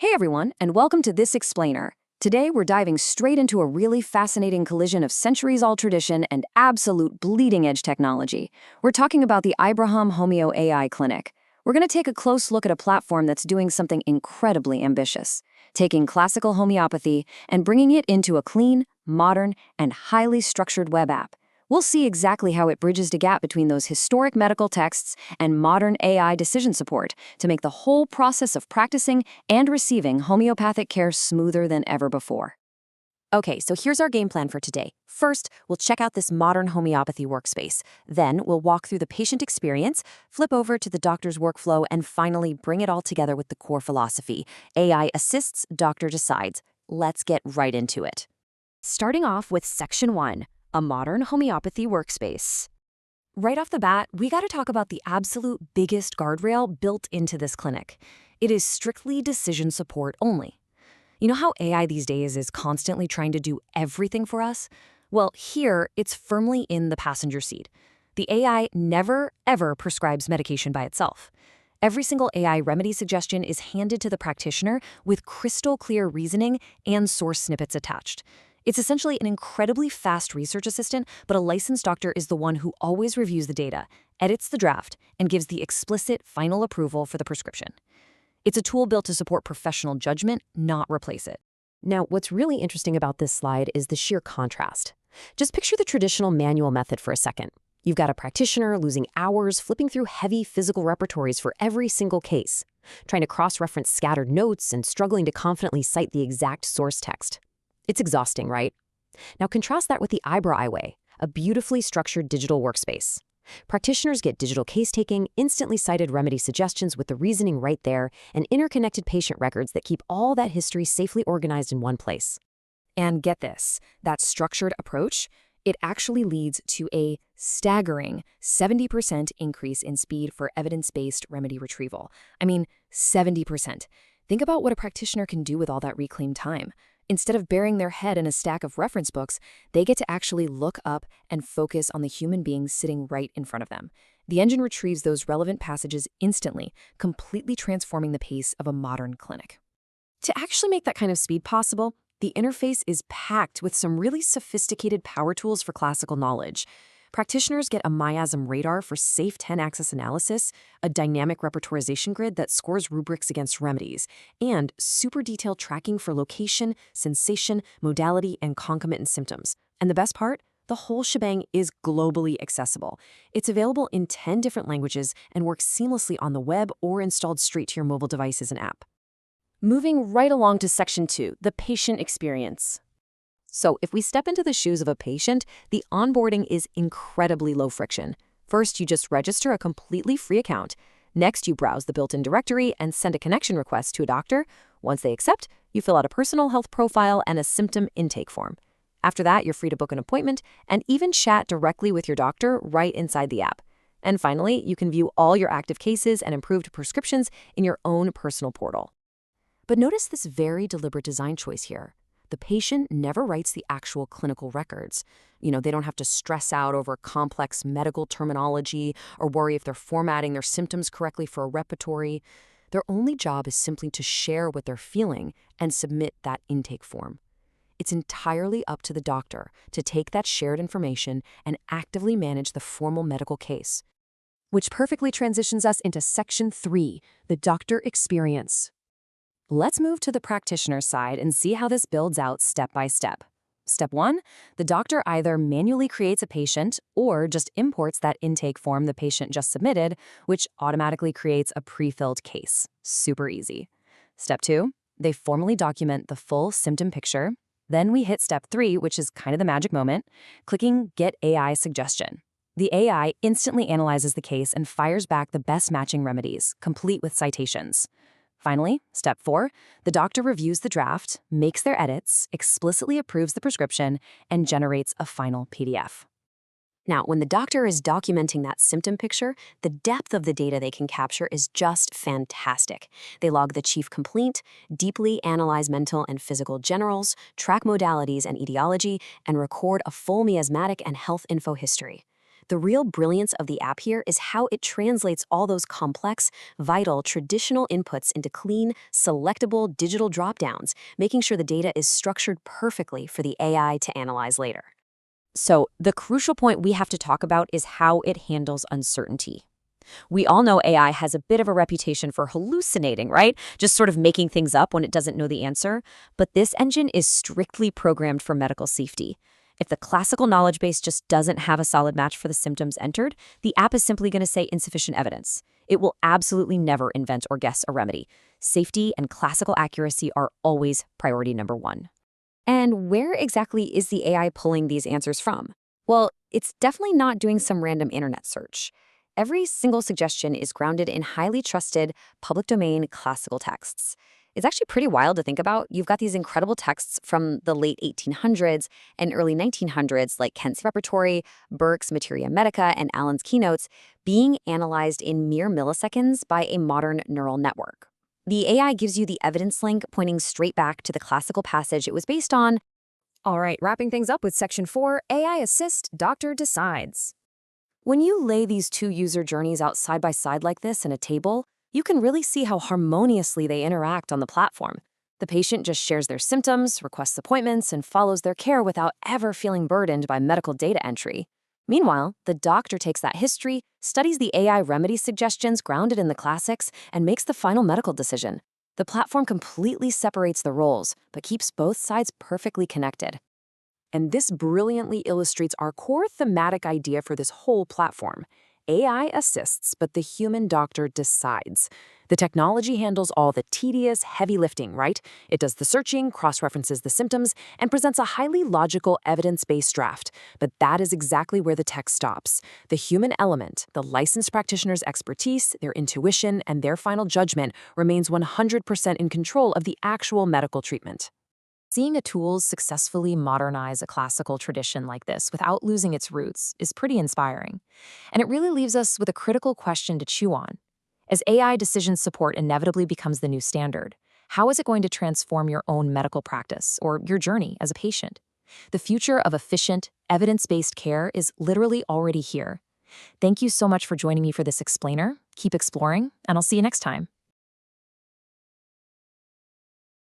Hey everyone, and welcome to This Explainer. Today we're diving straight into a really fascinating collision of centuries-old tradition and absolute bleeding-edge technology. We're talking about the Ibrahim Homeo AI Clinic. We're going to take a close look at a platform that's doing something incredibly ambitious, taking classical homeopathy and bringing it into a clean, modern, and highly structured web app. We'll see exactly how it bridges the gap between those historic medical texts and modern AI decision support to make the whole process of practicing and receiving homeopathic care smoother than ever before. Okay, so here's our game plan for today. First, we'll check out this modern homeopathy workspace. Then, we'll walk through the patient experience, flip over to the doctor's workflow, and finally bring it all together with the core philosophy. AI assists, doctor decides. Let's get right into it. Starting off with Section 1, a modern homeopathy workspace. Right off the bat, we got to talk about the absolute biggest guardrail built into this clinic. It is strictly decision support only. You know how AI these days is constantly trying to do everything for us? Well, here, it's firmly in the passenger seat. The AI never, ever prescribes medication by itself. Every single AI remedy suggestion is handed to the practitioner with crystal clear reasoning and source snippets attached. It's essentially an incredibly fast research assistant, but a licensed doctor is the one who always reviews the data, edits the draft, and gives the explicit final approval for the prescription. It's a tool built to support professional judgment, not replace it. Now, what's really interesting about this slide is the sheer contrast. Just picture the traditional manual method for a second. You've got a practitioner losing hours flipping through heavy physical repertories for every single case, trying to cross-reference scattered notes and struggling to confidently cite the exact source text. It's exhausting, right? Now contrast that with the Ibrahim, a beautifully structured digital workspace. Practitioners get digital case-taking, instantly cited remedy suggestions with the reasoning right there, and interconnected patient records that keep all that history safely organized in one place. And get this, that structured approach, it actually leads to a staggering 70% increase in speed for evidence-based remedy retrieval. I mean, 70%. Think about what a practitioner can do with all that reclaimed time. Instead of burying their head in a stack of reference books, they get to actually look up and focus on the human being sitting right in front of them. The engine retrieves those relevant passages instantly, completely transforming the pace of a modern clinic. To actually make that kind of speed possible, the interface is packed with some really sophisticated power tools for classical knowledge. Practitioners get a miasm radar for safe 10-axis analysis, a dynamic repertorization grid that scores rubrics against remedies, and super detailed tracking for location, sensation, modality, and concomitant symptoms. And the best part? The whole shebang is globally accessible. It's available in 10 different languages and works seamlessly on the web or installed straight to your mobile device as an app. Moving right along to Section 2, the patient experience. So if we step into the shoes of a patient, the onboarding is incredibly low friction. First, you just register a completely free account. Next, you browse the built-in directory and send a connection request to a doctor. Once they accept, you fill out a personal health profile and a symptom intake form. After that, you're free to book an appointment and even chat directly with your doctor right inside the app. And finally, you can view all your active cases and improved prescriptions in your own personal portal. But notice this very deliberate design choice here. The patient never writes the actual clinical records. They don't have to stress out over complex medical terminology or worry if they're formatting their symptoms correctly for a repertory. Their only job is simply to share what they're feeling and submit that intake form. It's entirely up to the doctor to take that shared information and actively manage the formal medical case. Which perfectly transitions us into Section 3, the doctor experience. Let's move to the practitioner side and see how this builds out step by step. Step 1, the doctor either manually creates a patient or just imports that intake form the patient just submitted, which automatically creates a pre-filled case. Super easy. Step 2, they formally document the full symptom picture. Then we hit Step 3, which is kind of the magic moment, clicking Get AI Suggestion. The AI instantly analyzes the case and fires back the best matching remedies, complete with citations. Finally, Step 4, the doctor reviews the draft, makes their edits, explicitly approves the prescription, and generates a final PDF. Now, when the doctor is documenting that symptom picture, the depth of the data they can capture is just fantastic. They log the chief complaint, deeply analyze mental and physical generals, track modalities and etiology, and record a full miasmatic and health info history. The real brilliance of the app here is how it translates all those complex, vital, traditional inputs into clean, selectable digital dropdowns, making sure the data is structured perfectly for the AI to analyze later. So, the crucial point we have to talk about is how it handles uncertainty. We all know AI has a bit of a reputation for hallucinating, right? Just sort of making things up when it doesn't know the answer. But this engine is strictly programmed for medical safety. If the classical knowledge base just doesn't have a solid match for the symptoms entered, the app is simply going to say insufficient evidence. It will absolutely never invent or guess a remedy. Safety and classical accuracy are always priority number one. And where exactly is the AI pulling these answers from? Well, it's definitely not doing some random internet search. Every single suggestion is grounded in highly trusted, public domain classical texts. It's actually pretty wild to think about. You've got these incredible texts from the late 1800s and early 1900s, like Kent's Repertory, Burke's Materia Medica, and Allen's Keynotes, being analyzed in mere milliseconds by a modern neural network. The AI gives you the evidence link pointing straight back to the classical passage it was based on. All right, wrapping things up with Section 4, AI Assist, Doctor Decides. When you lay these two user journeys out side by side like this in a table, you can really see how harmoniously they interact on the platform. The patient just shares their symptoms, requests appointments, and follows their care without ever feeling burdened by medical data entry. Meanwhile, the doctor takes that history, studies the AI remedy suggestions grounded in the classics, and makes the final medical decision. The platform completely separates the roles, but keeps both sides perfectly connected. And this brilliantly illustrates our core thematic idea for this whole platform. AI assists, but the human doctor decides. The technology handles all the tedious, heavy lifting, right? It does the searching, cross-references the symptoms, and presents a highly logical, evidence-based draft. But that is exactly where the tech stops. The human element, the licensed practitioner's expertise, their intuition, and their final judgment remains 100% in control of the actual medical treatment. Seeing a tool successfully modernize a classical tradition like this without losing its roots is pretty inspiring. And it really leaves us with a critical question to chew on. As AI decision support inevitably becomes the new standard, how is it going to transform your own medical practice or your journey as a patient? The future of efficient, evidence-based care is literally already here. Thank you so much for joining me for this explainer. Keep exploring, and I'll see you next time.